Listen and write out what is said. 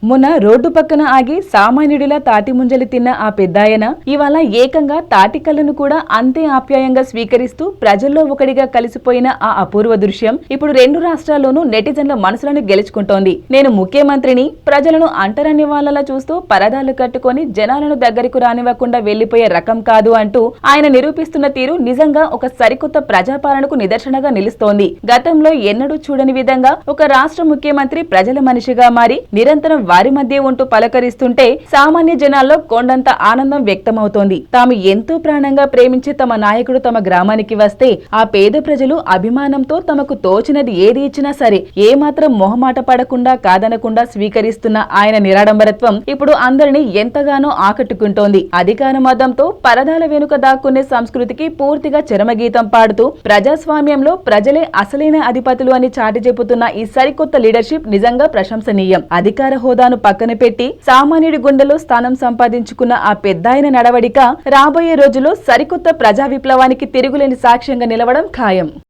మొన్న రోడ్డు పక్కన ఆగి సామాన్యుడిలా తాటి ముంజలు తిన్న ఆ పెద్దాయన ఇవాళ ఏకంగా తాటి కళ్ళను కూడా అంతే ఆప్యాయంగా స్వీకరిస్తూ ప్రజల్లో ఒకడిగా కలిసిపోయిన ఆ అపూర్వ దృశ్యం ఇప్పుడు రెండు రాష్ట్రాల్లోనూ నెటిజన్ల మనసులను గెలుచుకుంటోంది. నేను ముఖ్యమంత్రిని, ప్రజలను అంటరాని వాళ్ళలా చూస్తూ పరదాలు కట్టుకొని జనాలను దగ్గరకు రానివ్వకుండా వెళ్లిపోయే రకం కాదు అంటూ ఆయన నిరూపిస్తున్న తీరు నిజంగా ఒక సరికొత్త ప్రజాపాలనకు నిదర్శనగా నిలుస్తోంది. గతంలో ఎన్నడూ చూడని విధంగా ఒక రాష్ట్ర ముఖ్యమంత్రి ప్రజల మనిషిగా మారి నిరంతరం వారి మధ్య ఉంటూ పలకరిస్తుంటే సామాన్య జనాల్లో కొండంత ఆనందం వ్యక్తమవుతోంది. తాము ఎంతో ప్రాణంగా ప్రేమించి తమ నాయకుడు తమ గ్రామానికి వస్తే ఆ పేద ప్రజలు అభిమానంతో తమకు తోచినది ఏది ఇచ్చినా సరే ఏమాత్రం మొహమాట పడకుండా కాదనకుండా స్వీకరిస్తున్న ఆయన నిరాడంబరత్వం ఇప్పుడు అందరినీ ఎంతగానో ఆకట్టుకుంటోంది. అధికార మదంతో పరదాల వెనుక దాక్కునే సంస్కృతికి పూర్తిగా చరమగీతం పాడుతూ ప్రజాస్వామ్యంలో ప్రజలే అసలైన అధిపతులు అని చాటి చెబుతున్న ఈ సరికొత్త లీడర్షిప్ నిజంగా ప్రశంసనీయం. అధికార హోదాను పక్కన పెట్టి సామాన్యుడి గుండెలో స్థానం సంపాదించుకున్న ఆ పెద్దాయన నడవడిక రాబోయే రోజుల్లో సరికొత్త ప్రజా విప్లవానికి తిరుగులేని సాక్ష్యంగా నిలవడం ఖాయం.